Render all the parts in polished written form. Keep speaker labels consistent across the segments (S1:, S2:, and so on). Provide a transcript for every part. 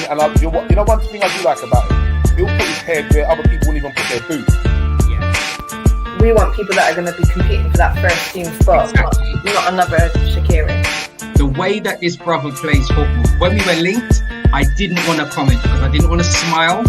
S1: and one thing I do like about him, he'll put his head where other people won't even put their boot.
S2: Yeah. We want people that are going to be competing for that first team spot, exactly. not another Shaqiri.
S3: The way that this brother plays football, when we were linked, I didn't want to comment because I didn't want to smile.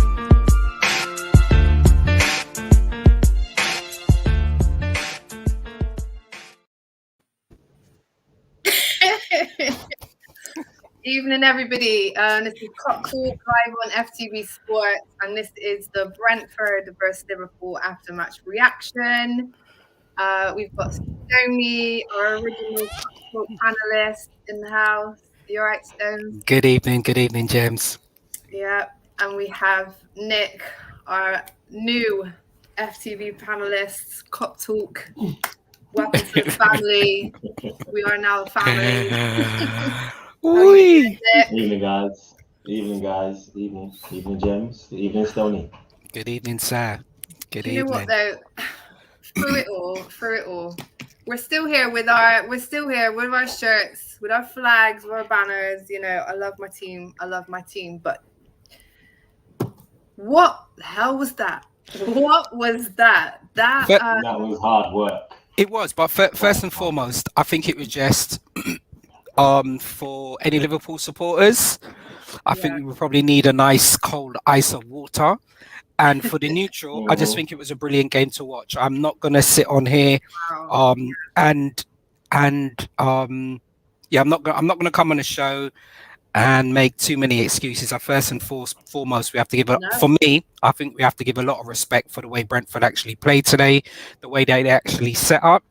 S2: Evening, everybody. This is Kop Talk live on FTV Sports, and this is the Brentford versus Liverpool after-match reaction. We've got Stoney, our original Kop Talk panelist, in the house. You all right, Stone?
S4: Good evening, James.
S2: Yeah, and we have Nick, our new FTV panelist, Kop Talk. Welcome to the family. We are now a family.
S5: Evening, guys. Evening, James. Evening, Stoney.
S4: Good evening, sir. Good evening.
S2: You know what, though? Through it all, we're still here with our shirts, with our flags, with our banners. You know, I love my team. But what the hell was that? What was that? That
S5: was hard work.
S4: It was, but first and foremost, I think it was just for any Liverpool supporters, I think we would probably need a nice cold ice of water. And for the neutral, I just think it was a brilliant game to watch. I'm not gonna sit on here, I'm not gonna come on a show and make too many excuses. First and foremost, we have to give for me, I think we have to give a lot of respect for the way Brentford actually played today, the way they actually set up.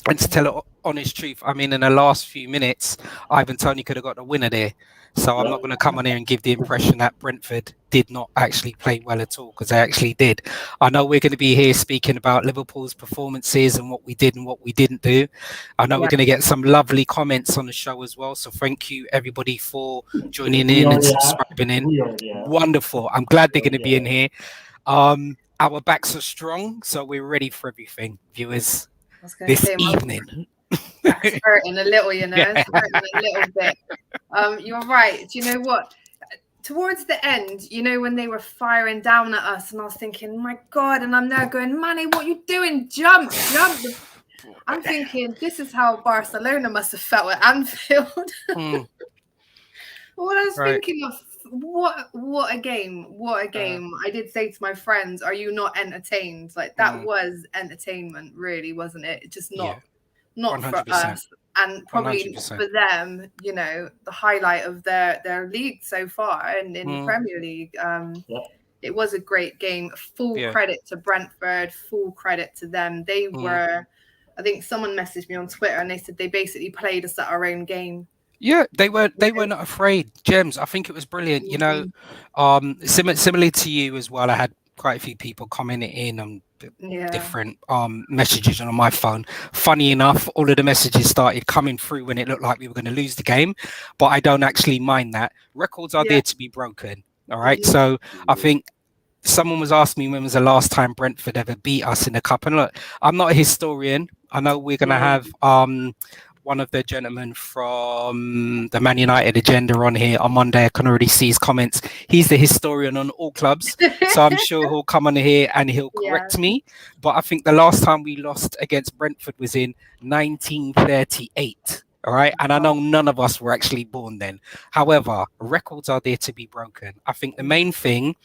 S4: And to tell an honest truth, I mean, in the last few minutes, Ivan Toney could have got the winner there. So I'm not going to come on here and give the impression that Brentford did not actually play well at all, because they actually did. I know we're going to be here speaking about Liverpool's performances and what we did and what we didn't do. I know we're going to get some lovely comments on the show as well. So thank you, everybody, for joining in and subscribing in. Wonderful. I'm glad they're going to be in here. Our backs are strong, so we're ready for everything, viewers. This evening.
S2: Hurting a little, you know, hurting a little bit. You're right. Do you know what? Towards the end, you know, when they were firing down at us, and I was thinking, my God, and I'm there going, Manny, what are you doing? Jump. I'm thinking, this is how Barcelona must have felt at Anfield. What I was thinking of, what a game. I did say to my friends, are you not entertained? Like, that was entertainment, really, wasn't it? Just not 100%. For us, and probably 100%. For them, you know, the highlight of their league so far, and in the Premier League. It was a great game. Full credit to Brentford, full credit to them. They were, I think someone messaged me on Twitter and they said they basically played us at our own game.
S4: Yeah, they were not afraid. James, I think it was brilliant. You know, similarly to you as well, I had quite a few people commenting in on different messages on my phone. Funny enough, all of the messages started coming through when it looked like we were going to lose the game, but I don't actually mind that. Records are there to be broken. All right. So I think someone was asking me when was the last time Brentford ever beat us in the cup. And look, I'm not a historian. I know we're going to have one of the gentlemen from the Man United agenda on here on Monday. I can already see his comments. He's the historian on all clubs. So I'm sure he'll come on here and he'll correct me. But I think the last time we lost against Brentford was in 1938. All right. And I know none of us were actually born then. However, records are there to be broken. I think the main thing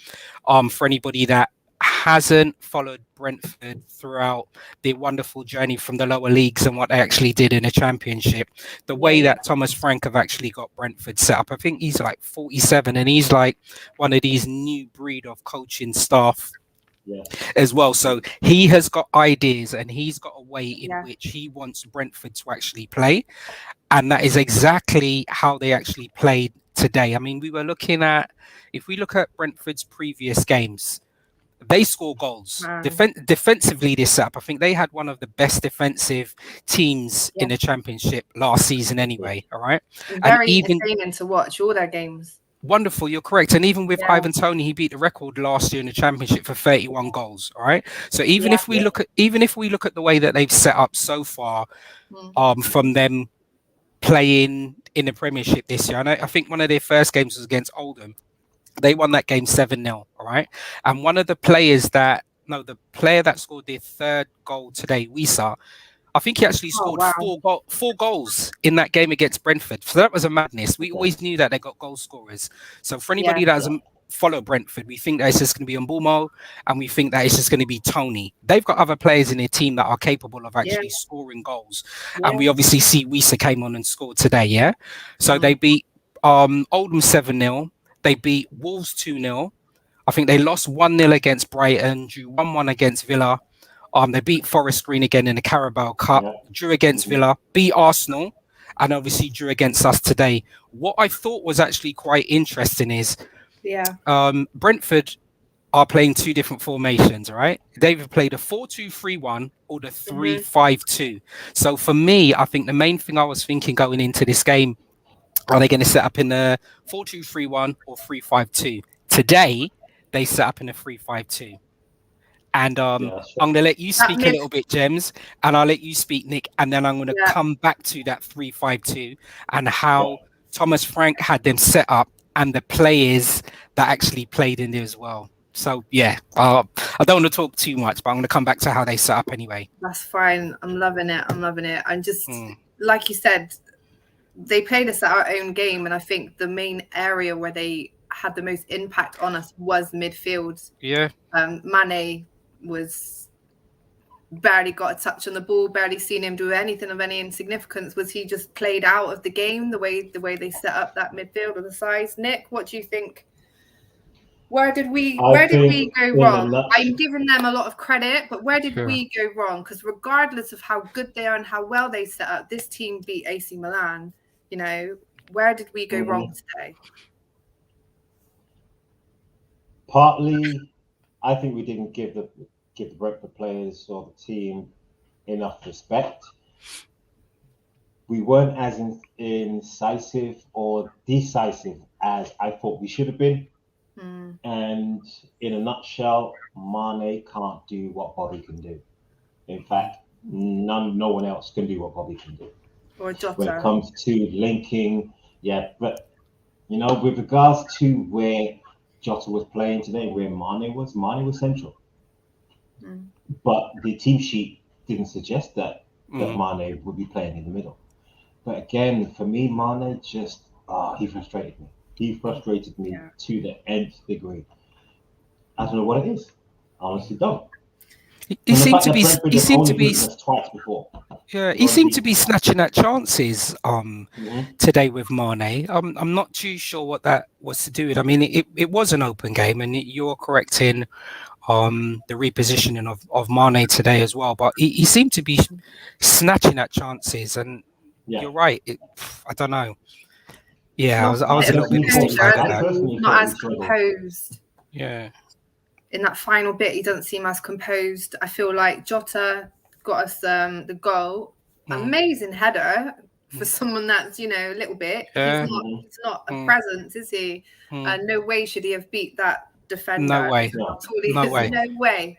S4: for anybody that hasn't followed Brentford throughout the wonderful journey from the lower leagues and what they actually did in the championship, the way that Thomas Frank have actually got Brentford set up, I think he's like 47 and he's like one of these new breed of coaching staff as well. So he has got ideas and he's got a way in which he wants Brentford to actually play. And that is exactly how they actually played today. I mean, we were looking at, if we look at Brentford's previous games, they score goals. Defensively this up, I think they had one of the best defensive teams in the championship last season anyway. All right.
S2: Very entertaining to watch all their games.
S4: Wonderful, you're correct. And even with Ivan Toney, he beat the record last year in the championship for 31 goals. All right. So even if we look at the way that they've set up so far, from them playing in the Premiership this year, I think one of their first games was against Oldham. They won that game 7-0. All right. And one of the players the player that scored their third goal today, Wisa, I think he actually scored four goals in that game against Brentford. So that was a madness. We always knew that they got goal scorers. So for anybody that doesn't follow Brentford, we think that it's just going to be Mbeumo, and we think that it's just going to be Tony. They've got other players in their team that are capable of actually scoring goals. And we obviously see Wisa came on and scored today, yeah? So they beat Oldham 7-0. They beat Wolves 2-0. I think they lost 1-0 against Brighton, drew 1-1 against Villa. They beat Forest Green again in the Carabao Cup, drew against Villa, beat Arsenal, and obviously drew against us today. What I thought was actually quite interesting is Brentford are playing two different formations, right? They've played a 4-2-3-1 or the 3-5-2. So for me, I think the main thing I was thinking going into this game, are they going to set up in the 4-2-3-1 or 3-5-2? Today, they set up in a 3-5-2. And I'm going to let you speak a little bit, Gems, and I'll let you speak, Nick, and then I'm going to come back to that 3-5-2 and how Thomas Frank had them set up and the players that actually played in there as well. So, I don't want to talk too much, but I'm going to come back to how they set up anyway.
S2: That's fine. I'm loving it. I'm just, like you said, they played us at our own game, and I think the main area where they had the most impact on us was midfield. Yeah. Mane was barely got a touch on the ball, barely seen him do anything of any insignificance. Was he just played out of the game the way they set up that midfield or the size? Nick, what do you think? Where did we go wrong? I'm giving them a lot of credit, but where did we go wrong? Because regardless of how good they are and how well they set up, this team beat AC Milan. You know, where did we go wrong today?
S5: Partly, I think we didn't give the Brentford players or the team enough respect. We weren't as incisive or decisive as I thought we should have been. And in a nutshell, Mane can't do what Bobby can do. In fact, no one else can do what Bobby can do.
S2: Or Jota.
S5: When it comes to linking, but with regards to where Jota was playing today, where Mane was central. But the team sheet didn't suggest that Mane would be playing in the middle. But again, for me, Mane just he frustrated me. He frustrated me to the nth degree. I don't know what it is. I honestly don't.
S4: He seemed to be snatching at chances today with Mane. I'm not too sure what that was to do with. I mean, it was an open game, and you're correct in the repositioning of Mane today as well. But he seemed to be snatching at chances, and you're right. I don't know. Yeah, I was a little bit mystified at that.
S2: Not as composed.
S4: Yeah.
S2: In that final bit, he doesn't seem as composed. I feel like Jota got us the goal. Amazing header for someone that's, a little bit. He's not a presence, is he? No way should he have beat that defender.
S4: No way.
S2: No way.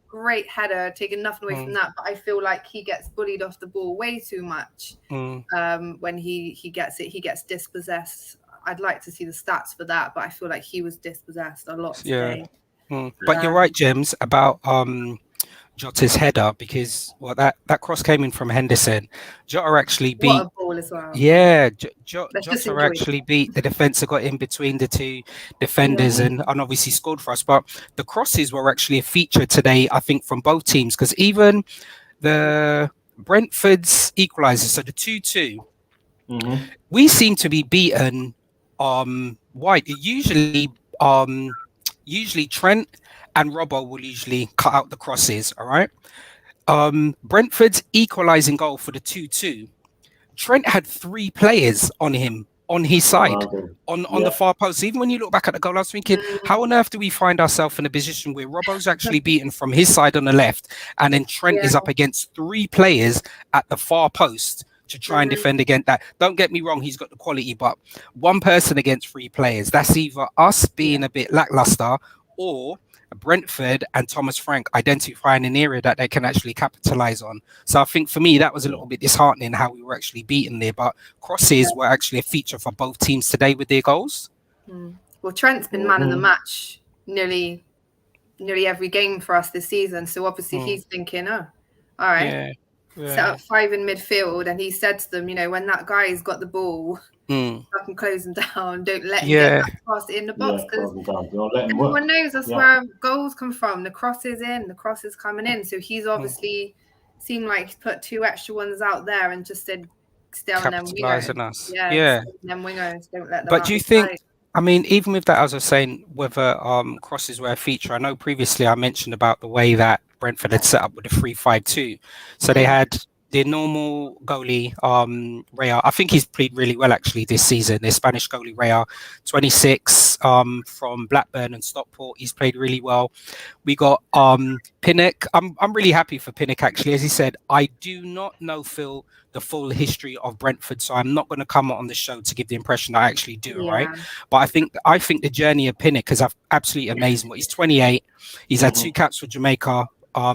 S2: Great header, taking nothing away from that. But I feel like he gets bullied off the ball way too much. When he gets it, he gets dispossessed. I'd like to see the stats for that, but I feel like he was dispossessed a lot today.
S4: But you're right, James, about Jota's header, because that cross came in from Henderson. Jota actually beat.
S2: What a ball as well.
S4: Yeah, Jota actually beat the defender, got in between the two defenders, and obviously scored for us. But the crosses were actually a feature today, I think, from both teams, because even the Brentford's equaliser, so the 2-2, we seem to be beaten wide. Usually Trent and Robbo will usually cut out the crosses, all right? Brentford's equalising goal for the 2-2. Trent had 3 players on him, on his side, on the far post. Even when you look back at the goal, I was thinking, how on earth do we find ourselves in a position where Robbo's actually beaten from his side on the left, and then Trent is up against 3 players at the far post to try and defend against that? Don't get me wrong, he's got the quality, but one person against 3 players, that's either us being a bit lackluster or Brentford and Thomas Frank identifying an area that they can actually capitalize on. So I think for me, that was a little bit disheartening how we were actually beaten there. But crosses were actually a feature for both teams today with their goals.
S2: Well, Trent's been man of the match nearly every game for us this season. So obviously he's thinking, oh, all right, set up 5 in midfield. And he said to them, you know, when that guy's got the ball, I can close him down. Don't let him get that cross in the box, because everyone knows that's where goals come from. The cross is in, the cross is coming in. So he's obviously seemed like he put 2 extra ones out there and just said, stay on them wingers. Yeah. Them wingers, don't let them.
S4: But do you think? I mean, even with that, as I was saying, whether crosses were a feature, I know previously I mentioned about the way that Brentford had set up with the 3-5-2. So they had the normal goalie, Rea. I think he's played really well actually this season. The Spanish goalie Rea, 26, from Blackburn and Stockport. He's played really well. We got Pinnock. I'm really happy for Pinnock actually. As he said, I do not know Phil the full history of Brentford, so I'm not going to come on the show to give the impression that I actually do, right? But I think the journey of Pinnock is absolutely amazing. He's 28. He's had 2 caps for Jamaica.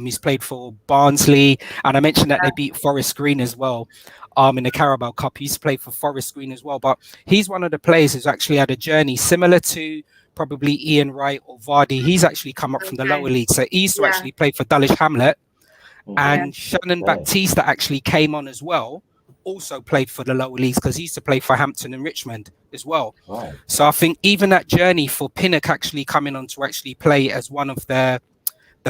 S4: He's played for Barnsley, and I mentioned that they beat Forest Green as well in the Carabao Cup. He's played for Forest Green as well, but he's one of the players who's actually had a journey similar to probably Ian Wright or Vardy. He's actually come up from the lower league, so he used to actually play for Dulwich Hamlet. And Shannon Baptiste that actually came on as well, also played for the lower leagues, because he used to play for Hampton and Richmond as well. So I think even that journey for Pinnock actually coming on to actually play as one of the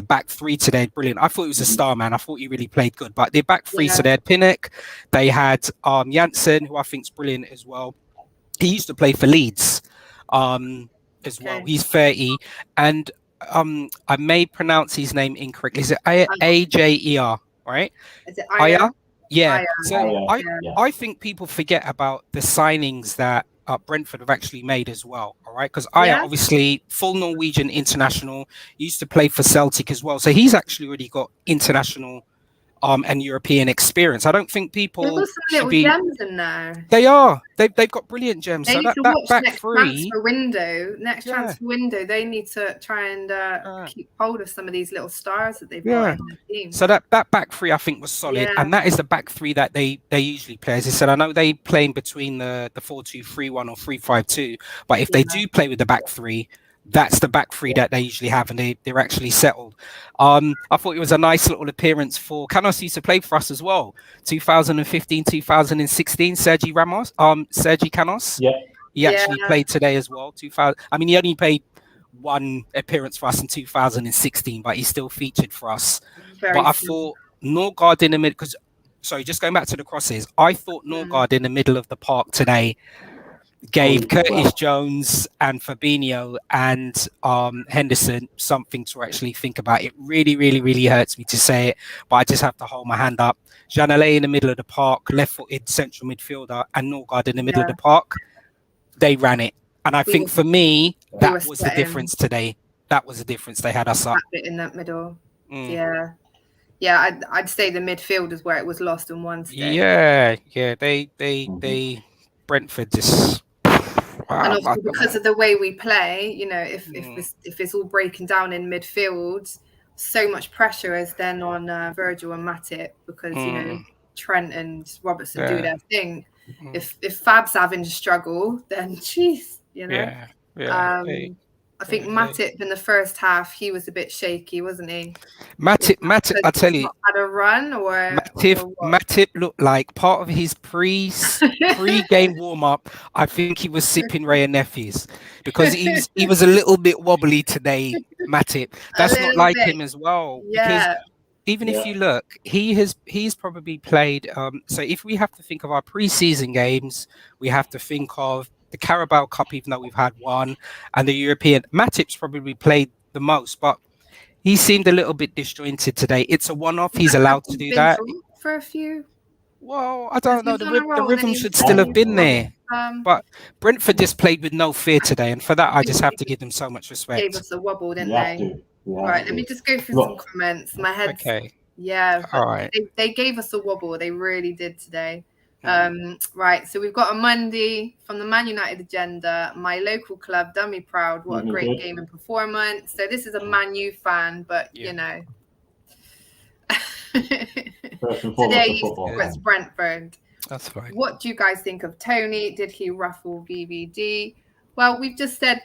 S4: back 3 today, brilliant. I thought he was a star, man. I thought he really played good. But the back 3, so they had Pinnock, they had Janssen, who I think is brilliant as well. He used to play for Leeds as well. He's 30, and I may pronounce his name incorrectly. Is it Ajer, right? Is it Ajer? Yeah. So I think people forget about the signings that Brentford have actually made as well. All right, because Ajer obviously full Norwegian international, used to play for Celtic as well. So he's actually already got international and European experience. I don't think people
S2: There's some little gems in there.
S4: They are. They've got brilliant gems.
S2: They
S4: so
S2: need to
S4: that
S2: watch
S4: back
S2: next
S4: 3
S2: transfer window. They need to try and keep hold of some of these little stars that they've got in the team.
S4: So that back 3 I think was solid, and that is the back 3 that they usually play. As I said, I know they play in between the 4-2-3-1 or 3-5-2, but if they do play with the back 3, that's the back 3 that they usually have, and they're actually settled. I thought it was a nice little appearance for Canos. Used to play for us as well, 2015, 2016. Sergi Canos. He actually played today as well. I mean, he only played 1 appearance for us in 2016, but he still featured for us. I thought Norgard in the middle, because just going back to the crosses, I thought Norgard in the middle of the park today gave Curtis Jones and Fabinho and Henderson something to actually think about. It really, really, really hurts me to say it, but I just have to hold my hand up. Janelle in the middle of the park, left-footed central midfielder, and Norgard in the middle of the park. They ran it. And I think for me, that was the difference today. That was the difference. They had us up.
S2: In that middle. Yeah, I'd say the midfield is where it was lost and won today.
S4: Yeah. They Brentford just...
S2: And obviously because of the way we play, you know, if it's all breaking down in midfield, so much pressure is then on Virgil and Matip, because you know Trent and Robertson do their thing. If Fab's having to struggle, then jeez, you know. I think Matip in the first half, he was a bit shaky, wasn't he?
S4: Matip, I tell you,
S2: had a run or
S4: Matip looked like part of his pre-game warm up. I think he was sipping Ray and Nephews, because he was a little bit wobbly today. Matip, that's not like him as well. Because even if you look, he's probably played. So if we have to think of our pre-season games, we have to think of the Carabao Cup, even though we've had 1, and the European. Matip's probably played the most, but he seemed a little bit disjointed today. It's a one-off. He's allowed to do that.
S2: For a few.
S4: Well, I don't know. The rhythm should still have been there. But Brentford just played with no fear today, and for that, I just have to give them so much respect.
S2: Gave us a wobble, didn't they? All right, let me just go through some comments. My head's... Okay. Yeah. All right. They gave us a wobble. They really did today. Right, so we've got a Monday from the Man United agenda. My local club done me proud. What a great game and performance. So this is a Man U fan, but you know, today it's Brentford.
S4: That's fine.
S2: What do you guys think of Tony? Did he ruffle VVD? Well, we've just said,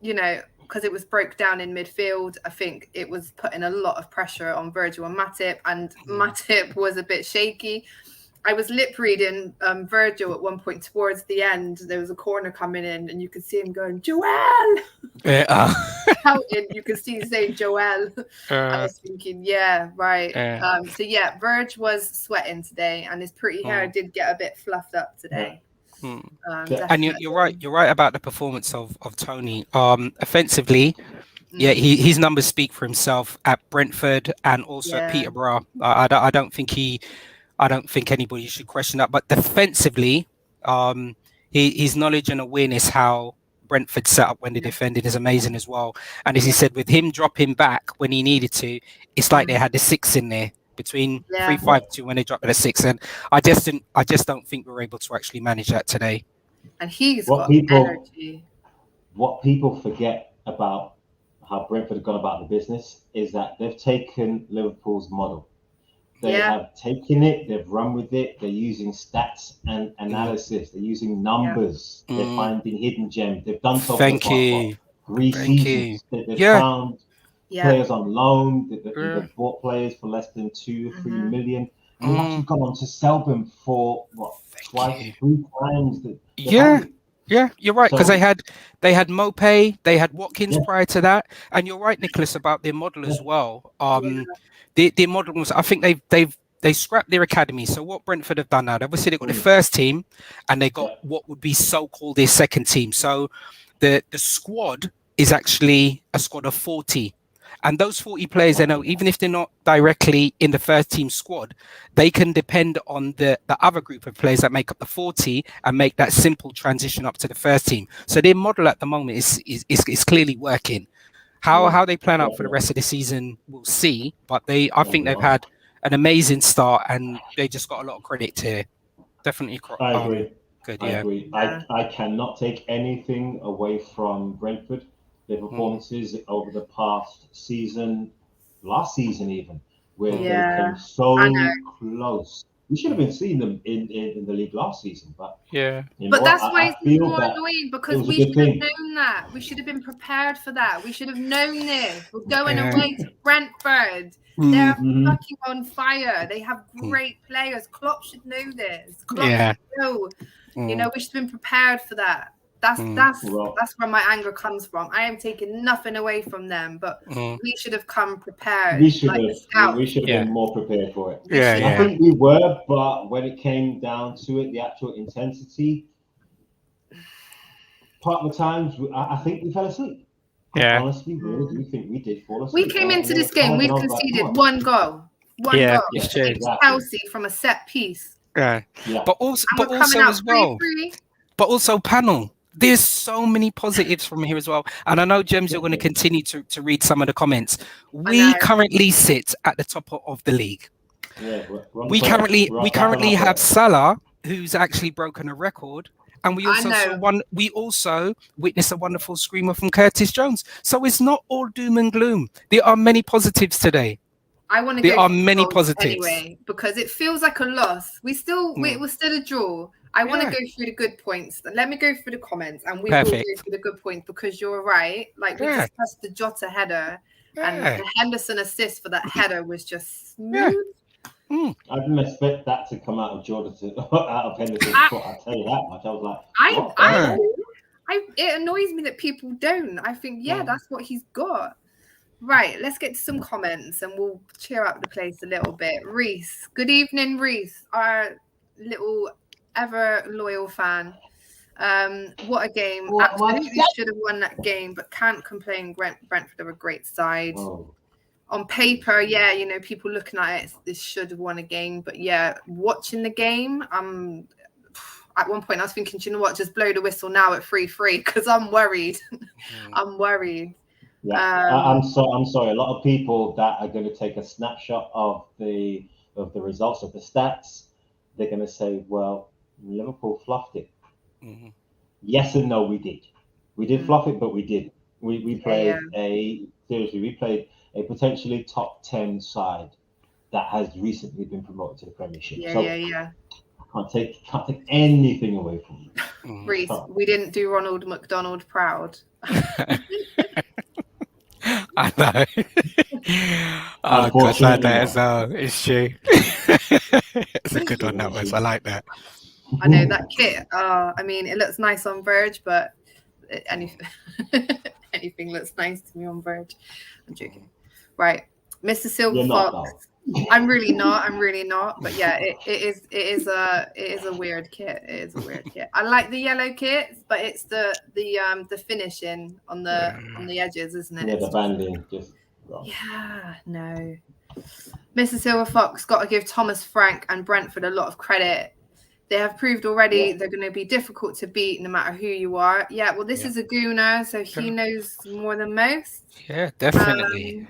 S2: you know, because it was broke down in midfield, I think it was putting a lot of pressure on Virgil and Matip, and Matip was a bit shaky. I was lip reading Virgil at one point towards the end. There was a corner coming in, and you could see him going, Joel! Shouting. You could see him saying Joel. I was thinking, yeah, right. So yeah, Virg was sweating today, and his pretty hair did get a bit fluffed up today.
S4: And you're right about the performance of Tony. Offensively, his numbers speak for himself at Brentford and also at Peterborough. I don't think anybody should question that. But defensively, his knowledge and awareness how Brentford set up when they defended is amazing as well. And as he said, with him dropping back when he needed to, it's like they had the 6 in there between 3-5-2 when they dropped at a 6. And I just don't think we were able to actually manage that today.
S2: And he's got energy.
S5: What people forget about how Brentford have gone about the business is that they've taken Liverpool's model. They have taken it, they've run with it, they're using stats and analysis, they're using numbers, they're finding hidden gems. They've done so for 3 seasons. They've found players on loan, they've bought players for less than 2 or 3 million, and they've actually gone on to sell them for twice, 3 times the value.
S4: Yeah, you're right, because they had Mopé, they had Watkins prior to that, and you're right, Nicholas, about their model as well. Their model was, I think they scrapped their academy. So what Brentford have done now, obviously they've got their first team, and they got what would be so-called their second team. So the squad is actually a squad of 40. And those 40 players, they know, even if they're not directly in the first team squad, they can depend on the other group of players that make up the 40 and make that simple transition up to the first team. So their model at the moment is clearly working. How they plan out for the rest of the season, we'll see. But I think they've had an amazing start, and they just got a lot of credit to. Definitely.
S5: I agree.
S4: Good.
S5: I agree. I cannot take anything away from Brentford. Their performances over the past season, last season even, where they came so close. We should have been seeing them in the league last season, but
S2: but that's why it's more annoying, because we should have known that. We should have been prepared for that. We should have known this. We're going away to Brentford. They're fucking on fire. They have great players. Klopp should know this. Klopp should know. You know, we should have been prepared for that. That's where my anger comes from. I am taking nothing away from them, but we should have come prepared.
S5: We should have been more prepared for it. I think we were, but when it came down to it, the actual intensity, part of the times, I think we fell asleep. Honestly, really do think we did fall asleep.
S2: We came into this game, we've conceded one goal. One goal. It's Chelsea from a set piece.
S4: But also as well. But also, panel. There's so many positives from here as well. And I know, James, you're going to continue to read some of the comments. We currently sit at the top of the league. We currently have Salah, who's actually broken a record. And we also witnessed a wonderful screamer from Curtis Jones. So it's not all doom and gloom. There are many positives today. There are many positives
S2: anyway, because it feels like a loss. It was still a draw. I want to go through the good points. Let me go through the comments, and we will go through the good points, because you're right. Like we discussed the Jota header, and the Henderson assist for that header was just smooth.
S5: I didn't expect that to come out of out of Henderson's foot. I'll tell you that much. I was like,
S2: it annoys me that people don't. I think that's what he's got. Right, let's get to some comments, and we'll cheer up the place a little bit. Reese, good evening, Reese, our little ever loyal fan. What a game. Absolutely should have won that game, but can't complain. Brentford are a great side. On paper, you know, people looking at it, this should have won a game, but watching the game, at one point I was thinking, do you know what, just blow the whistle now at 3-3, because I'm worried. I'm worried.
S5: I'm sorry. A lot of people that are going to take a snapshot of the results of the stats, they're going to say, well, Liverpool fluffed it. Yes and no, we did. We did fluff it, but we did. We played we played a potentially top 10 side that has recently been promoted to the Premiership. Can't take anything away from you.
S2: Reese, we didn't do Ronald McDonald proud.
S4: I know. Oh gosh, I like that as well. It's true. It's a good one, that was. I like that.
S2: I know that kit. I mean, it looks nice on Verge, but anything looks nice to me on Verge. I'm joking. Right, Mr. Silver Fox. I'm really not. But yeah, it is a weird kit. It is a weird kit. I like the yellow kits, but it's the finishing on the edges, isn't it?
S5: Yeah, the banding just.
S2: Yeah, no. Mr. Silver Fox, got to give Thomas Frank and Brentford a lot of credit. They have proved already they're going to be difficult to beat no matter who you are. Yeah, well, this is a gooner, so he knows more than most.
S4: Yeah, definitely.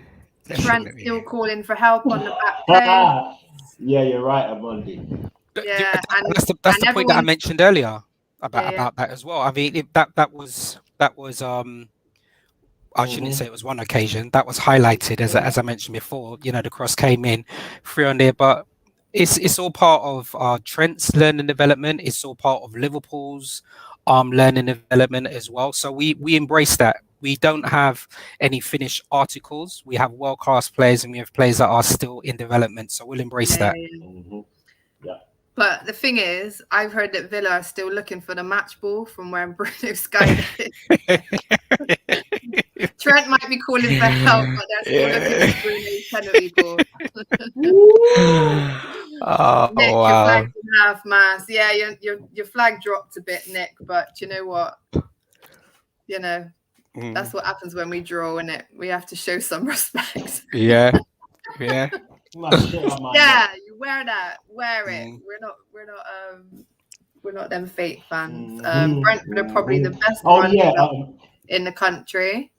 S2: Trent still calling for help on the back play.
S5: Yeah, you're right, Amundi.
S2: Yeah,
S4: that's the point that I mentioned earlier about that as well. I mean, that was I shouldn't say it was one occasion that was highlighted as I mentioned before. You know, the cross came in 3 on there, but it's all part of Trent's learning development. It's all part of Liverpool's learning development as well. So we embrace that. We don't have any finished articles. We have world-class players, and we have players that are still in development. So we'll embrace that.
S5: Yeah.
S2: But the thing is, I've heard that Villa are still looking for the match ball from where Bruno skydived. Trent might be calling for help, but they're still looking for Bruno's penalty ball. Nick,
S4: wow.
S2: your flag's in half mast. Yeah, your flag dropped a bit, Nick. But you know what? You know, that's what happens when we draw, innit? We have to show some respect.
S4: Yeah.
S2: Yeah, you wear that. Wear it. We're not them fake fans. Brentford are probably the best in the country.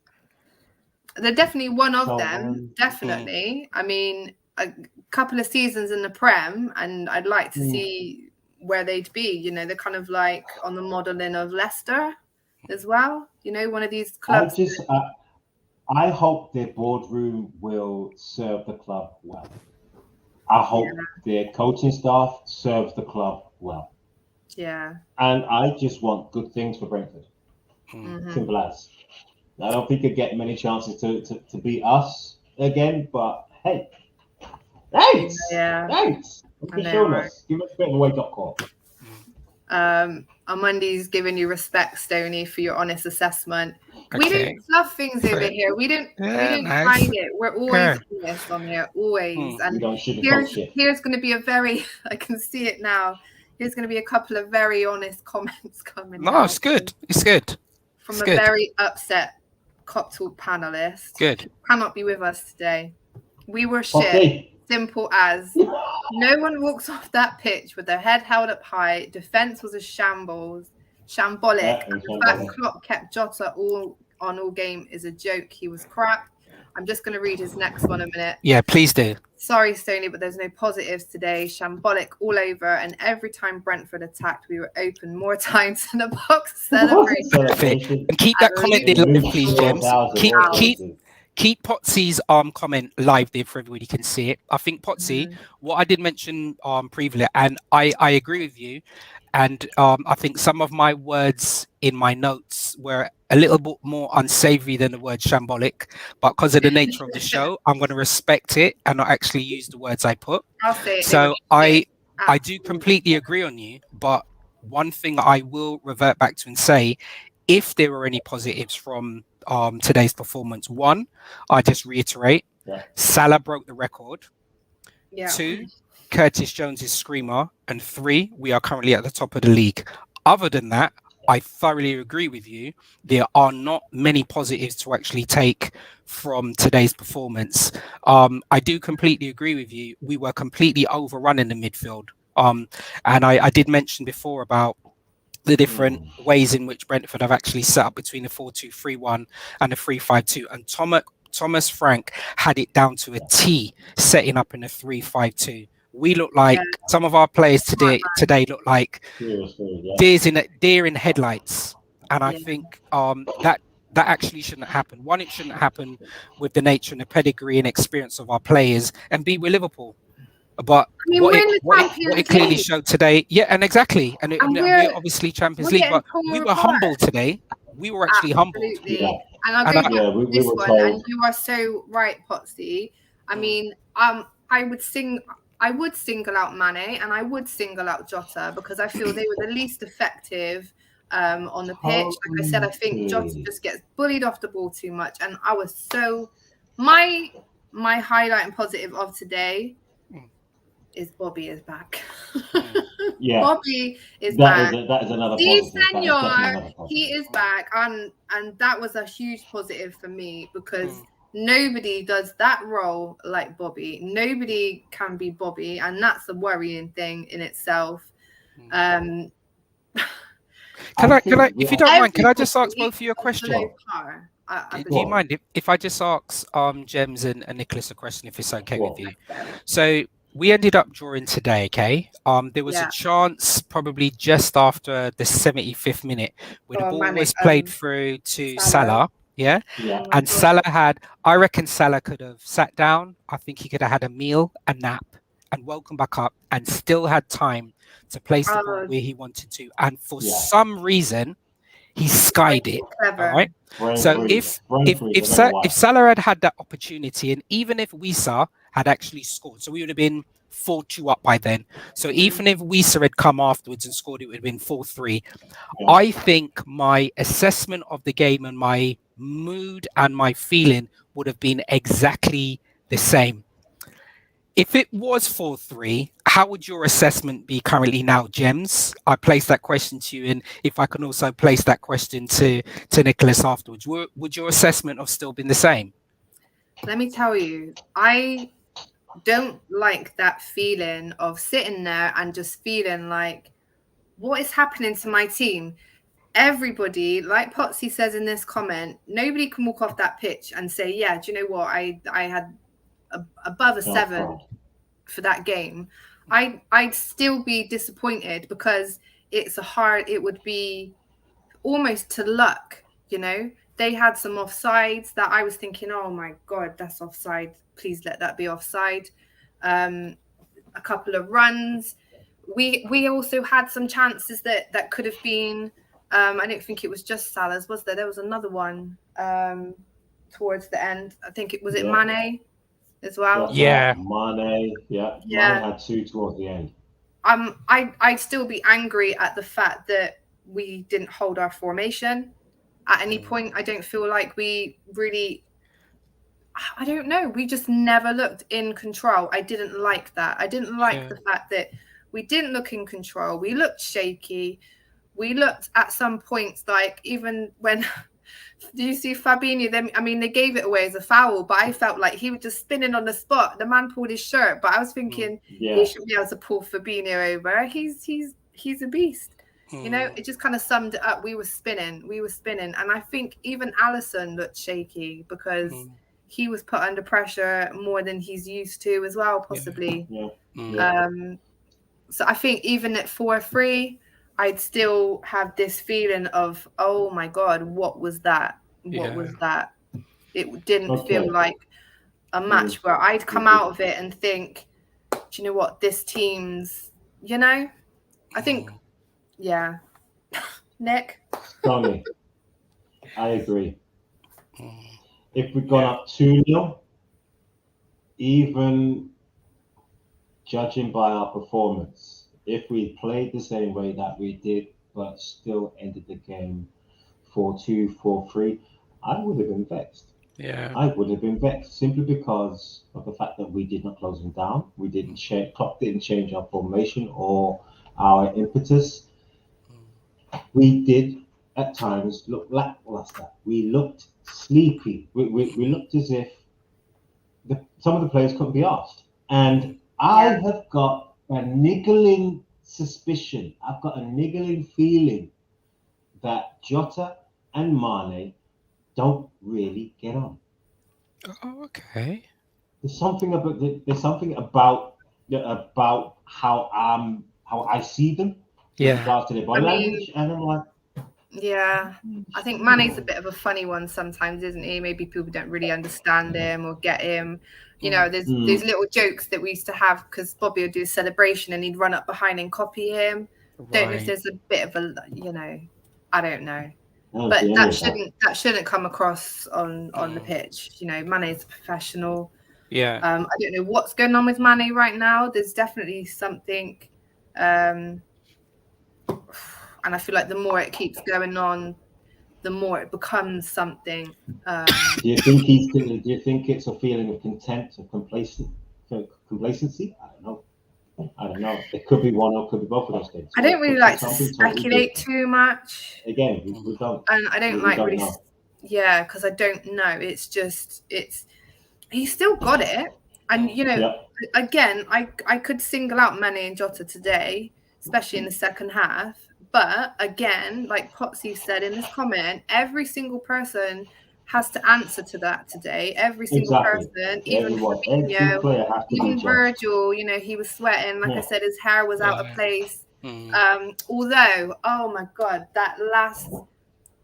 S2: They're definitely one of them. Definitely. I mean, a couple of seasons in the Prem, and I'd like to see where they'd be. You know, they're kind of like on the modelling of Leicester as well. You know, one of these clubs.
S5: I hope their boardroom will serve the club well. I hope their coaching staff serves the club well.
S2: Yeah.
S5: And I just want good things for Brentford. Simple as. I don't think they get many chances to beat us again, but hey, thanks.
S2: Yeah.
S5: Thanks. Give us a bit of a wake-up call.
S2: Amundi's giving you respect, Stoney, for your honest assessment. We don't fluff things over here. We don't hide it. We're always honest on here, always. And here's going to be I can see it now. Here's going to be a couple of very honest comments coming.
S4: No, it's good. It's good.
S2: From a very upset Kop Talk panelist.
S4: Good.
S2: Cannot be with us today. We were shit.
S5: Okay.
S2: Simple as. No one walks off that pitch with their head held up high. Defense was a shambolic. And the fact Klopp kept Jota all game is a joke. He was crap. I'm just going to read his next one a minute.
S4: Yeah, please do.
S2: Sorry, Stoney, but there's no positives today. Shambolic all over. And every time Brentford attacked, we were open more times in the box celebration.
S4: And keep that comment in live, please, James. Keep Potsy's comment live there for everybody can see it. I think Potsy, what I did mention previously, and I agree with you. And I think some of my words in my notes were a little bit more unsavory than the word shambolic, but because of the nature of the show, I'm going to respect it and not actually use the words I put. So I do completely agree on you, but one thing I will revert back to and say, if there were any positives from today's performance, one, I just reiterate, Salah broke the record. Yeah. 2, Curtis Jones's screamer, and 3, we are currently at the top of the league. Other than that, I thoroughly agree with you. There are not many positives to actually take from today's performance. I do completely agree with you. We were completely overrun in the midfield. And I did mention before about the different ways in which Brentford have actually set up between the 4-2-3-1 and the 3-5-2. And Thomas Frank had it down to a T, setting up in a 3-5-2. We look like some of our players today look like deer in headlights, and I think that actually shouldn't happen. One, it shouldn't happen with the nature and the pedigree and experience of our players, and B, with Liverpool. But
S2: mean,
S4: what
S2: we're in the
S4: what
S2: Champions
S4: it clearly
S2: League.
S4: showed today, and exactly, and
S2: And
S4: we're obviously Champions League,
S2: getting
S4: but
S2: torn
S4: we were
S2: apart.
S4: humbled today. We were actually humbled.
S2: Absolutely.
S5: Yeah.
S2: And I'll
S4: And
S2: go
S4: I-
S2: back
S5: Yeah,
S2: to
S5: we
S2: this
S5: were
S2: one,
S5: told.
S2: and you are so right, Potsy. I mean, I would single out Mane and I would single out Jota because I feel they were the least effective on the pitch. Like I said, I think Jota just gets bullied off the ball too much, and I was so my highlight and positive of today is Bobby is back.
S5: Yeah.
S2: Bobby is back.
S5: That is another
S2: Si,
S5: positive. That is definitely
S2: senor,
S5: another positive.
S2: he is back, and that was a huge positive for me because nobody does that role like Bobby. Nobody can be Bobby, and that's a worrying thing in itself.
S4: Can I, if you don't mind, can I just ask both of you a question? Do you mind if I just ask Gems and Nicholas a question, if it's okay with you? So we ended up drawing today, okay? There was a chance probably just after the 75th minute where the ball was played through to Salah. Yeah. And Salah I reckon Salah could have sat down. I think he could have had a meal, a nap, and woken back up and still had time to place the ball where he wanted to. And for some reason, he skied it. All right. So if Salah had that opportunity, and even if Wissa had actually scored, so we would have been 4-2 up by then. So even if Wissa had come afterwards and scored, it would have been 4-3. I think my assessment of the game and my mood and my feeling would have been exactly the same. If it was 4-3, how would your assessment be currently now, Gems? I place that question to you, and if I can also place that question to Nicholas afterwards, would your assessment have still been the same?
S2: Let me tell you, I don't like that feeling of sitting there and just feeling like, what is happening to my team? Everybody, like Potsy says in this comment, nobody can walk off that pitch and say, yeah, do you know what? I had above a 7 for that game. I'd still be disappointed because it would be almost to luck, you know. They had some offsides that I was thinking, oh my God, that's offside. Please let that be offside. A couple of runs. We also had some chances that could have been, I don't think it was just Salah's, was there? There was another one towards the end. I think it was Mane as well.
S5: Mane had 2 towards the end.
S2: I'd still be angry at the fact that we didn't hold our formation at any point. I don't feel like we really, I don't know, we just never looked in control. I didn't like that. I didn't like the fact that we didn't look in control. We looked shaky. We looked at some points, like even when do you see Fabinho? They gave it away as a foul, but I felt like he was just spinning on the spot. The man pulled his shirt, but I was thinking he should be able to pull Fabinho over. He's a beast. You know, it just kind of summed it up. We were spinning, and I think even Alisson looked shaky because he was put under pressure more than he's used to as well, possibly. So I think even at 4-3, I'd still have this feeling of, oh my God, what was that? What was that? It didn't feel like a match where I'd come out of it and think, do you know what? This team's, you know, I think, Nick?
S5: Tommy, I agree. If we'd gone up 2-0, even judging by our performance, if we played the same way that we did, but still ended the game 4-2, 4-3, I would have been vexed. I would have been vexed simply because of the fact that we did not close them down. We didn't change. Klopp didn't change our formation or our impetus. We did at times look lackluster. We looked sleepy. We looked as if some of the players couldn't be asked. And I have got a niggling suspicion. I've got a niggling feeling that Jota and Mane don't really get on.
S4: Oh, okay.
S5: There's something about how I see them. With regards to their body language, and I'm like,
S2: Yeah, I think Mane's a bit of a funny one sometimes, isn't he? Maybe people don't really understand him or get him. You know, there's little jokes that we used to have because Bobby would do a celebration and he'd run up behind and copy him.
S4: Right.
S2: Don't know if there's a bit of a, you know, I don't know. But that shouldn't come across on the pitch. You know, Mane's a professional.
S4: Yeah.
S2: I don't know what's going on with Mane right now. There's definitely something. And I feel like the more it keeps going on, the more it becomes something.
S5: Do you think it's a feeling of contempt or complacency? I don't know. It could be one or it could be both of those things.
S2: I don't really like to speculate too much.
S5: Again, we don't.
S2: And I don't like really. Yeah, because I don't know. It's just he's still got it, and you know, again, I could single out Mane and Jota today, especially in the second half. But again, like Potsy said in his comment, every single person has to answer to that today. Every single person, even Fabinho, even Virgil, you know, he was sweating. Like I said, his hair was out of place. Although, oh my God, that last,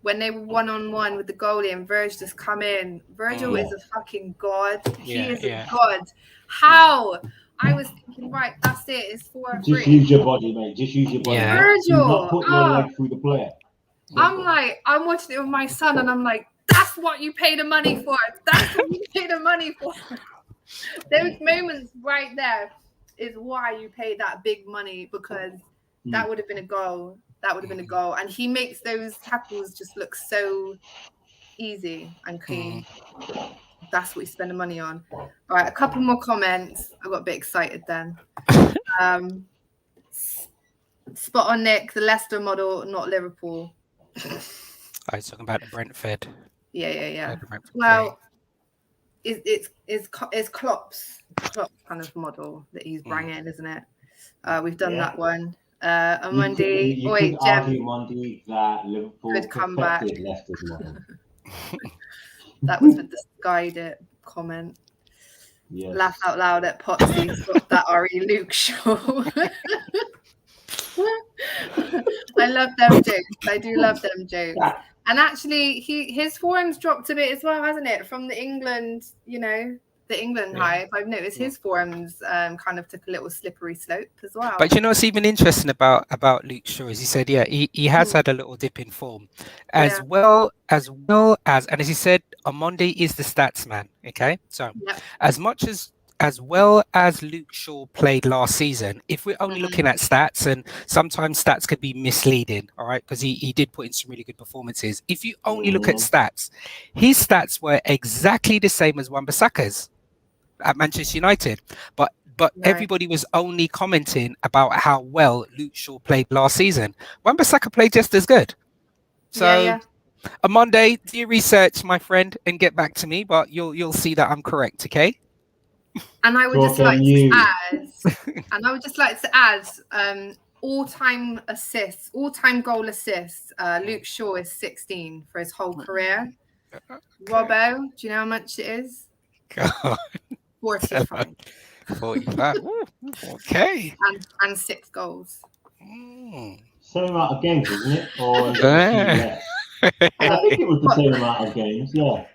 S2: when they were one-on-one with the goalie and Virgil just come in, Virgil is a fucking god. He is a god. How? I was thinking, right, that's it. It's 4-3.
S5: Just use your body, mate. Just use your body.
S2: Yeah. Virgil,
S5: not put your leg through the player.
S2: I'm watching it with my son, and I'm like, that's what you pay the money for. That's what you pay the money for. Those moments right there is why you pay that big money, because that would have been a goal. That would have been a goal. And he makes those tackles just look so easy and clean. That's what you spend the money on. All right, a couple more comments. I got a bit excited then. Spot on, Nick. The Leicester model, not Liverpool.
S4: I was talking about the Brentford.
S2: Yeah. Well, it's Klopp's kind of model that he's bringing, isn't it? We've done that one. On Monday,
S5: you could argue Monday that Liverpool
S2: could come back.
S5: Leicester's model.
S2: That was with the Sky comment. Yes. Laugh out loud at Potsy. Got that RE Luke show. I love them jokes. I do love them jokes. And actually, his forum's dropped a bit as well, hasn't it? From the England, you know, the England hype. I've noticed his forums kind of took a little slippery slope as well.
S4: But you know what's even interesting about Luke Shaw is he said, he has had a little dip in form, as well as, and as he said, Monday is the stats man. Okay, so as well as Luke Shaw played last season, if we're only looking at stats, and sometimes stats could be misleading, all right, because he did put in some really good performances. If you only look at stats, his stats were exactly the same as Wan-Bissaka's at Manchester United, but everybody was only commenting about how well Luke Shaw played last season. Wan-Bissaka played just as good. So on Monday, do your research, my friend, and get back to me, but you'll see that I'm correct, okay?
S2: And I would just like to add, all-time assists, all-time goal assists. Luke Shaw is 16 for his whole career. Robbo, do you know how much it is?
S4: God.
S2: 45.
S4: 45. Okay.
S2: And 6 goals.
S5: Same amount of games, isn't it? Or I think it was the same amount of games. Yeah.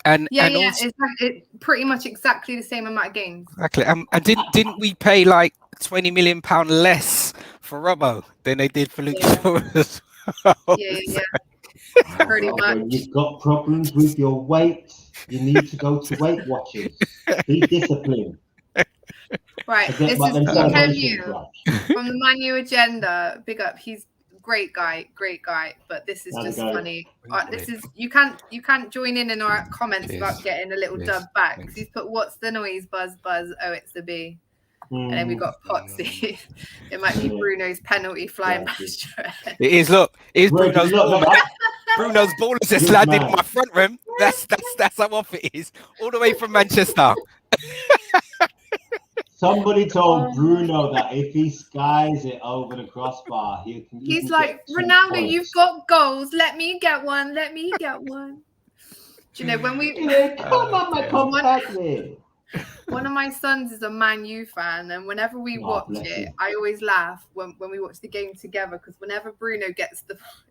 S4: And
S2: also, it's pretty much exactly the same amount of games.
S4: Exactly. And didn't we pay like £20 million less for Robbo than they did for Luke Shaw?
S2: Yeah. Pretty much.
S5: When you've got problems with your weight, you need to go to Weight Watchers. Be disciplined.
S2: Right. This is Kemu from the Man U Agenda. Big up. He's great guy, but this is just funny. This is you can't join in our comments about getting a little dub back, because he's put, what's the noise? Buzz. Oh, it's the B. And then we got Potsy. It might be Bruno's penalty flying past your head.
S4: It is. Look, it is Bruno's ball, man. Bruno's ball has just landed in my front rim. That's how off it is, all the way from Manchester.
S5: Somebody told Bruno that if he skies it over the crossbar, he's
S2: like, Ronaldo, you've got goals. Let me get one. Do you know when we
S5: come on, my compact
S2: One of my sons is a Man U fan, and whenever we watch
S5: bless
S2: it,
S5: him.
S2: I always laugh when we watch the game together, because whenever Bruno gets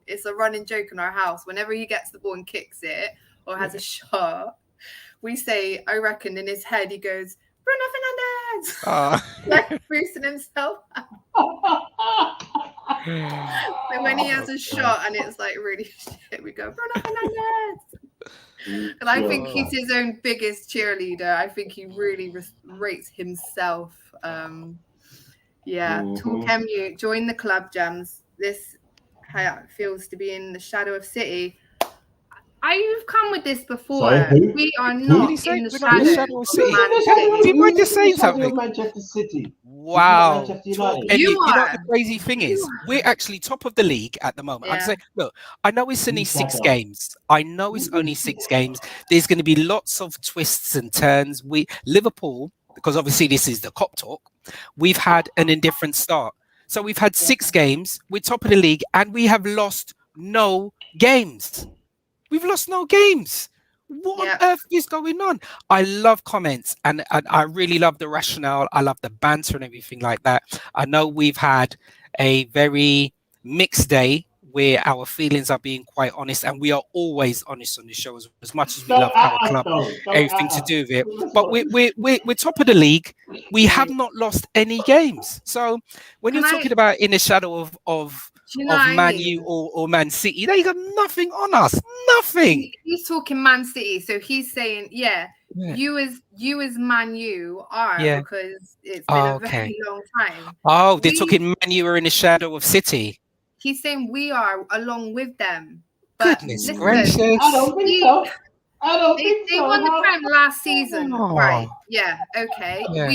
S2: it's a running joke in our house. Whenever he gets the ball and kicks it or has a shot, we say, I reckon in his head he goes, Bruno Fernandes, like boosting himself. So when he has a shot and it's like really shit, we go, Bruno Fernandes. And I think he's his own biggest cheerleader. I think he really rates himself. Talk MU, join the club, Jams. This how it feels to be in the shadow of City. I've come with this before.
S5: Sorry,
S2: we are not in the shadow of
S4: City.
S2: Man City.
S4: Do you mind just saying something?
S5: Manchester City.
S4: Wow.
S5: Manchester United.
S4: And you know
S2: are.
S4: the crazy thing is, we're actually top of the league at the moment.
S2: Yeah.
S4: I'm saying, look, I know it's only 6 games. I know it's only 6 games. There's going to be lots of twists and turns. Liverpool, because obviously this is the Kop Talk, we've had an indifferent start. So we've had 6 games. We're top of the league, and we have lost no games. We've lost no games. What on earth is going on? I love comments, and I really love the rationale. I love the banter and everything like that. I know we've had a very mixed day where our feelings are being quite honest, and we are always honest on the show as much as we love our club, everything to do with it. But we're top of the league. We have not lost any games. So when you're talking about in the shadow of Man U or Man City, they got nothing on us. Nothing.
S2: He's talking Man City, so he's saying, you as Man U are because it's been a very long time.
S4: Oh, they're talking Man U are in the shadow of City.
S2: He's saying we are along with them. But
S4: Goodness gracious!
S5: I don't think so.
S2: They won the Prem last season, right? Yeah. Okay.
S4: Yeah.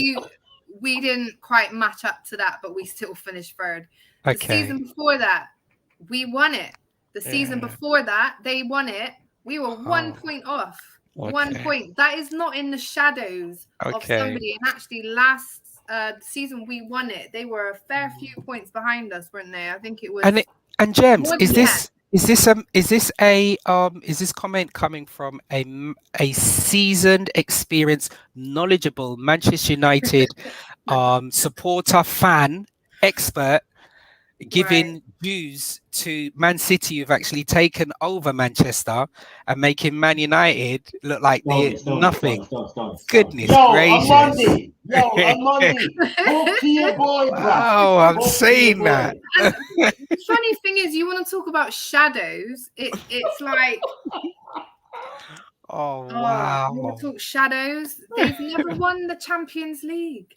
S2: We didn't quite match up to that, but we still finished 3rd. The
S4: Okay.
S2: season before that, we won it. The season before that, they won it. We were 1 point off. 1 point. That is not in the shadows of somebody. And actually, last season we won it. They were a fair few points behind us, weren't they? I think it was.
S4: And James, is this comment coming from a seasoned, experienced, knowledgeable Manchester United supporter, fan, expert, giving dues to Man City, who've actually taken over Manchester and making Man United look like they're nothing? Goodness gracious!
S5: Armandi, talk to your boy, bro.
S4: Oh, I'm saying that.
S2: The funny thing is, you want to talk about shadows. It's like,
S4: oh wow!
S2: You want to talk shadows? They've never won the Champions League.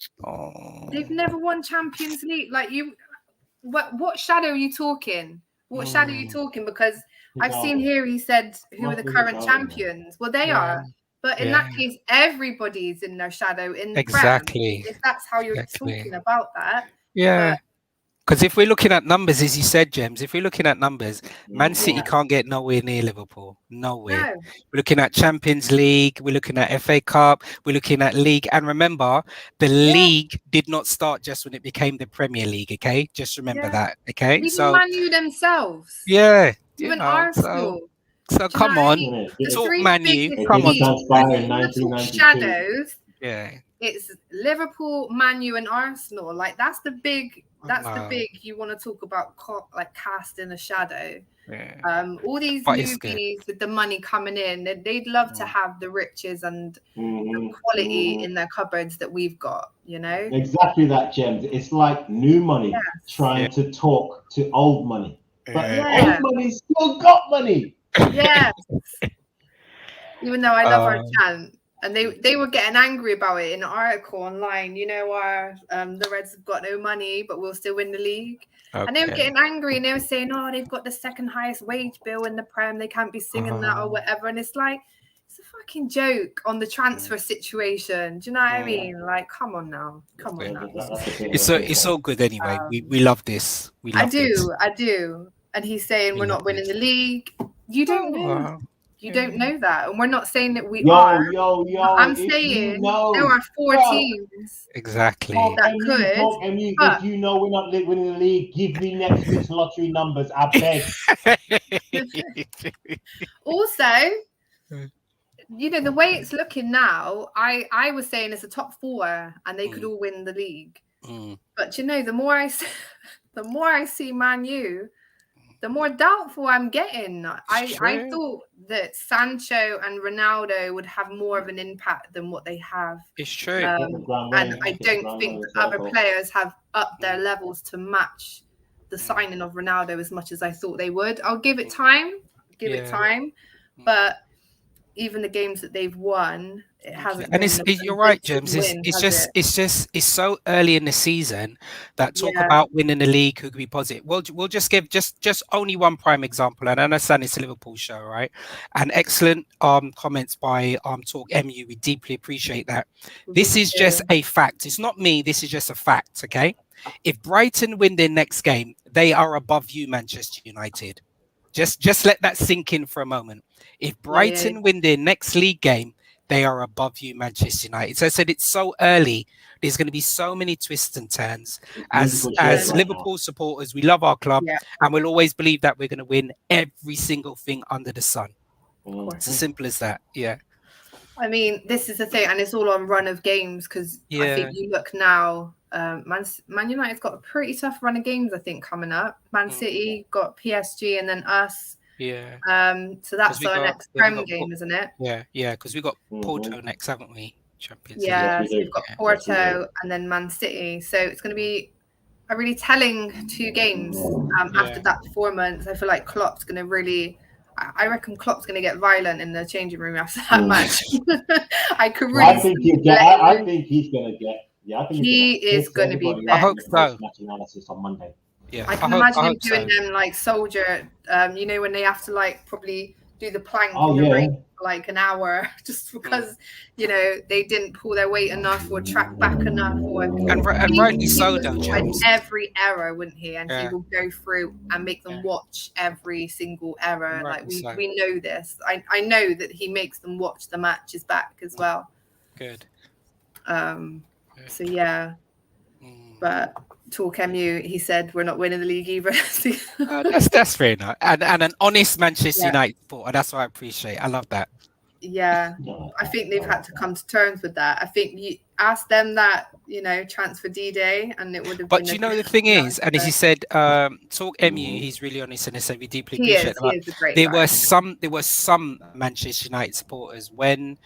S2: They've never won Champions League. Like you. What shadow are you talking? What shadow are you talking? Because I've seen here he said who are the current champions. Well, they are. But in that case, everybody's in their shadow in the Prem, if that's how you're talking about that.
S4: Yeah. Because if we're looking at numbers, as you said, James, if we're looking at numbers, Man City can't get nowhere near Liverpool. Nowhere. No. We're looking at Champions League. We're looking at FA Cup. We're looking at League. And remember, the League did not start just when it became the Premier League, okay? Just remember that, okay?
S2: Even Man U themselves.
S4: Yeah.
S2: Even Arsenal.
S4: So come on. Talk Man U. Come on.
S2: Shadows.
S4: Yeah.
S2: It's Liverpool, Man U, and Arsenal. Like that's the big. That's the big. You want to talk about like casting a shadow.
S4: Yeah.
S2: All these newbies with the money coming in, they'd love to have the riches and the quality in their cupboards that we've got. You know.
S5: Exactly that, James. It's like new money trying to talk to old money, but old money still got money.
S2: Yes. Even though I love our chant. And they were getting angry about it in an article online. You know, the Reds have got no money, but we'll still win the league. Okay. And they were getting angry and they were saying, oh, they've got the second highest wage bill in the Prem. They can't be singing that or whatever. And it's like, it's a fucking joke on the transfer situation. Do you know what I mean? Like, come on now. Come on now.
S4: It's so good anyway. We love this.
S2: I do. And he's saying we're not winning the league. You don't know. You don't know that, and we're not saying that we are. I'm saying there are 4 teams.
S4: Exactly.
S2: That could.
S5: If you know we're not winning the league, give me next week's lottery numbers. I beg.
S2: Also, you know, the way it's looking now, I was saying it's a top 4 and they could all win the league. But you know, the more I see Man U, the more doubtful I'm getting. I thought that Sancho and Ronaldo would have more of an impact than what they have.
S4: It's true.
S2: And I don't think other players have upped their levels to match the signing of Ronaldo as much as I thought they would. I'll give it time. But even the games that they've won, it hasn't.
S4: And you're right, James. It's so early in the season that talk about winning the league who could be positive. We'll just give just only one prime example, and I understand it's a Liverpool show, right? And excellent comments by Talk MU. We deeply appreciate that. This is just a fact. It's not me. This is just a fact. Okay. If Brighton win their next game, they are above you, Manchester United. Just let that sink in for a moment. If Brighton win their next league game, they are above you, Manchester United. So I said it's so early. There's going to be so many twists and turns. As Liverpool supporters, we love our club, and we'll always believe that we're going to win every single thing under the sun. It's as simple as that. Yeah.
S2: I mean, this is the thing, and it's all on run of games because I think you look now. Man United's got a pretty tough run of games, I think, coming up. Man City got PSG and then us.
S4: Yeah.
S2: So that's our next Prem game, isn't it?
S4: Yeah, because we got Porto next, haven't we? Champions.
S2: Yeah, so we've got Porto and then Man City. So it's going to be a really telling 2 games after that performance. I feel like Klopp's going to really. I reckon Klopp's going to get violent in the changing room after that match. I could really.
S5: I think he's going to get. Yeah, I think
S2: he is going to be.
S4: I hope so.
S5: Match analysis on Monday.
S2: Yeah, I can imagine him doing them like soldier. You know, when they have to like probably do the plank in the ring for like an hour just because you know they didn't pull their weight enough or track back enough.
S4: And rightly so, though, James.
S2: Every error, wouldn't he? And he will go through and make them watch every single error. Like we know this. I know that he makes them watch the matches back as well.
S4: Good.
S2: So yeah, but Talk MU, he said we're not winning the league either.
S4: That's fair enough, and an honest Manchester United supporter. That's what I appreciate. I love that.
S2: Yeah, I think they've had to come to terms with that. I think you asked them that, you know, transfer D-Day, and it would have.
S4: But you know the thing is, and as he said, Talk MU, he's really honest, and he said we deeply appreciate that.
S2: He is a great
S4: there
S2: guy.
S4: were some Manchester United supporters when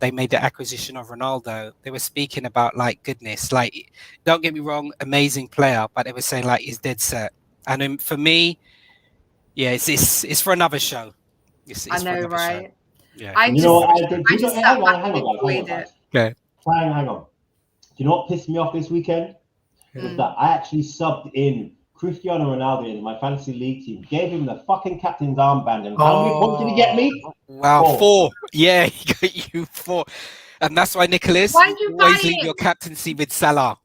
S4: they made the acquisition of Ronaldo, they were speaking about like goodness, like don't get me wrong, amazing player, but they were saying like he's dead set. And for me, it's for another show. It's
S2: I know, right?
S4: Show. Yeah.
S5: Hang on. Do you know what pissed me off this weekend? Was that I actually subbed in Cristiano Ronaldo in my fantasy league team, gave him the fucking captain's armband, and how many points did he get me?
S4: Wow, 4. Yeah, he got you 4. And that's why, Nicholas, you always leave your captaincy with Salah.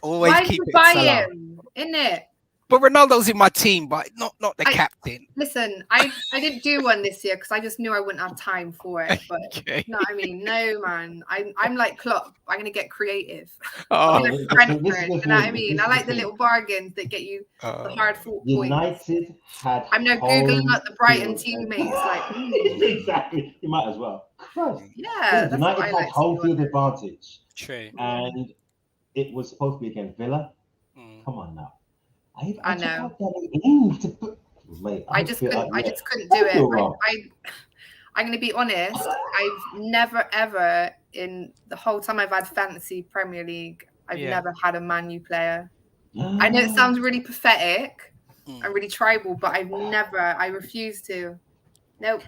S4: Always keep it Salah.
S2: Him, innit?
S4: But Ronaldo's in my team, but not the captain.
S2: Listen, I didn't do one this year because I just knew I wouldn't have time for it. But you know what I mean? No, man. I'm like Klopp. I'm gonna get creative. I'm like Brentford, you know what I mean? I like the little bargains that get you the hard fought points. I'm now googling up the Brighton teammates. Like
S5: exactly, you might as well. Christ.
S2: Yeah,
S5: United had home field advantage.
S4: True.
S5: And it was supposed to be against Villa. Come on now.
S2: I know. I just couldn't do it. I'm going to be honest. I've never ever in the whole time I've had fantasy Premier League, I've never had a Man U player. I know it sounds really pathetic and really tribal, but I refuse to. Nope.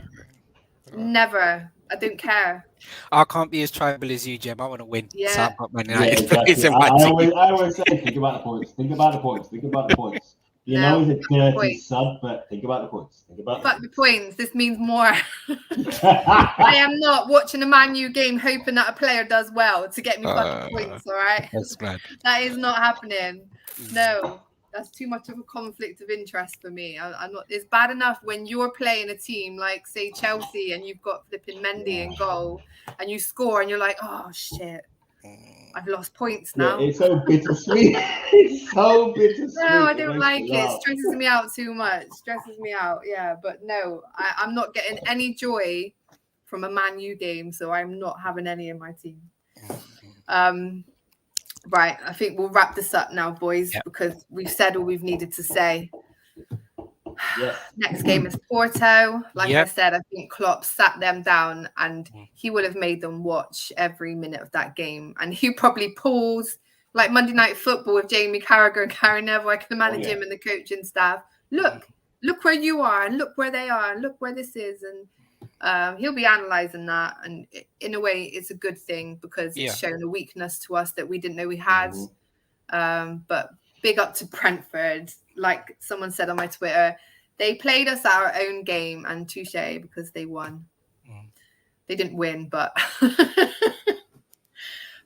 S2: Never. I don't care.
S4: I can't be as tribal as you, Jem. I want to win.
S2: Yeah.
S4: So I've got Man United.
S5: Exactly. I always say, think about the points. Think about the points. You know he's a dirty sub, but think about the points.
S2: Fuck the points. This means more. I am not watching a Man U game hoping that a player does well to get me fucking points, all right?
S4: That's bad.
S2: That is not happening. No. That's too much of a conflict of interest for me. I'm not. It's bad enough when you're playing a team like, say, Chelsea, and you've got flipping Mendy in goal, and you score, and you're like, oh shit, I've lost points now.
S5: Yeah, it's so bittersweet. No,
S2: I don't like it. It stresses me out too much. Yeah, but no, I'm not getting any joy from a Man U game, so I'm not having any in my team. Right, I think we'll wrap this up now, boys, because we've said all we've needed to say. Next game is Porto. Like I said, I think Klopp sat them down and he would have made them watch every minute of that game. And he probably paused, like Monday Night Football with Jamie Carragher and Gary Neville. I can imagine him and the coaching staff. Look where you are, and look where they are, and look where this is. And he'll be analysing that. And in a way, it's a good thing because it's shown a weakness to us that we didn't know we had. But big up to Brentford. Like someone said on my Twitter, they played us our own game, and touche, because they won. They didn't win, but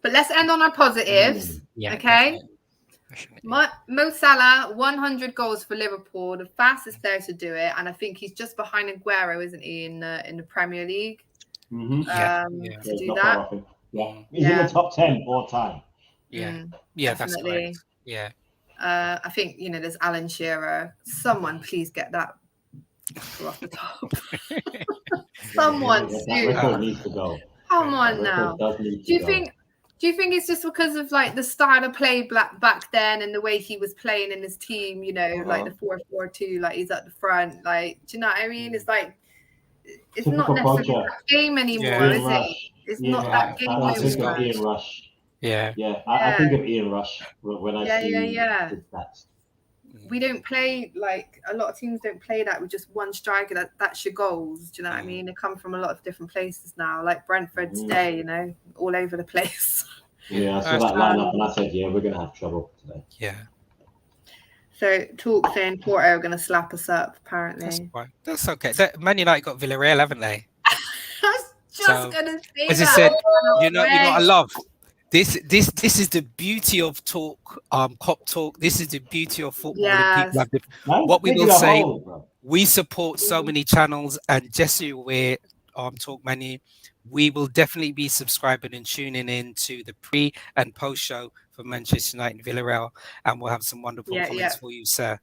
S2: but let's end on our positives. Okay. Mo Salah, 100 goals for Liverpool, the fastest player to do it, and I think he's just behind Aguero, isn't he, in the Premier League? To do that.
S5: He's in the top 10 all time.
S4: That's right.
S2: I think, there's Alan Shearer. Someone please get that off the top. Someone soon.
S5: Record needs to go.
S2: Come on now. Do you think it's just because of like the style of play back then and the way he was playing in his team, like the 4-4-2, like he's at the front, like, do you know what I mean? It's like it's not necessarily that game anymore, is it? It's not that game anymore.
S5: I think of Ian Rush. I think of Ian Rush when I see that.
S2: We don't play, like, a lot of teams don't play that with just one striker. That's your goals. Do you know what I mean? They come from a lot of different places now, like Brentford today, all over the place.
S5: I saw that lineup and I said, we're going to have trouble today.
S2: So, talk saying Porto are going to slap us up, apparently.
S4: That's okay. Man United got Villarreal, haven't they?
S2: I was just going to say
S4: as I said, you know what I love? This is the beauty of talk, Kop Talk. This is the beauty of football. People have what we will say. We support so many channels, and just so you're aware, Talk Manu, we will definitely be subscribing and tuning in to the pre and post show for Manchester United and Villarreal, and we'll have some wonderful comments for you, sir.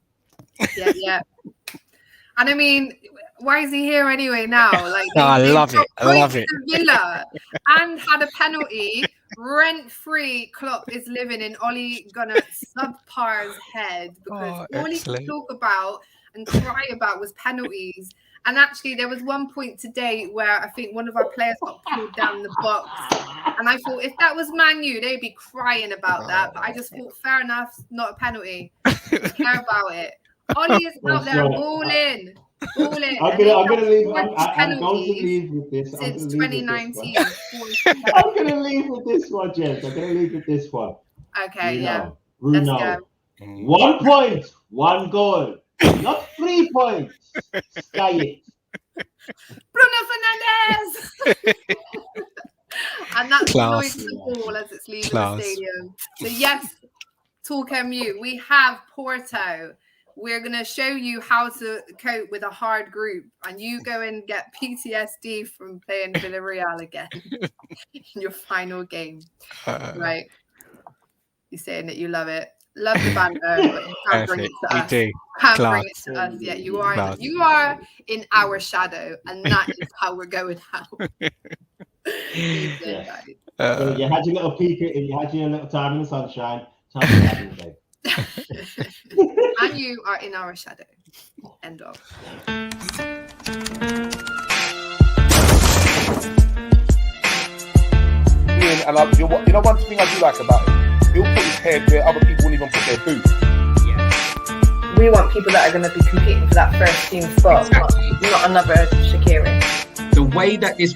S2: And I mean, why is he here anyway now? Like,
S4: I love it. I love it.
S2: Villa and had a penalty. Rent-free. Klopp is living in Ole Gunnar subpar's head because all he could talk about and cry about was penalties. And actually, there was one point today where I think one of our players got pulled down the box. And I thought, if that was Man U, they'd be crying about that. But I just thought, fair enough, not a penalty. Don't care about it. Ollie is out there all in. I'm going to leave with this. Since 2019.
S5: I'm going to leave with this one, Jess. I'm going to leave with this one.
S2: Okay,
S5: Bruno.
S2: Let's go.
S5: 1 point, 1 goal. Not 3 points. Sky it.
S2: Bruno Fernandes. And that's noise the ball as it's leaving the stadium. So yes, Talk MU. We have Porto. We're going to show you how to cope with a hard group, and you go and get PTSD from playing Villarreal again in your final game. Right. You're saying that you love it. Love the banter, but you can't bring it to us.
S4: Do.
S2: Can't bring it to us yet. You are in our shadow, and that is how we're going out.
S5: So you had your little peek, you had your little time in the sunshine. Time to have your day.
S2: And you are in our shadow. End of.
S1: And you know one thing I do like about him? He'll put his head where other people won't even put their boots.
S2: We want people that are going to be competing for that first team spot, not another Shaqiri.
S3: The way that this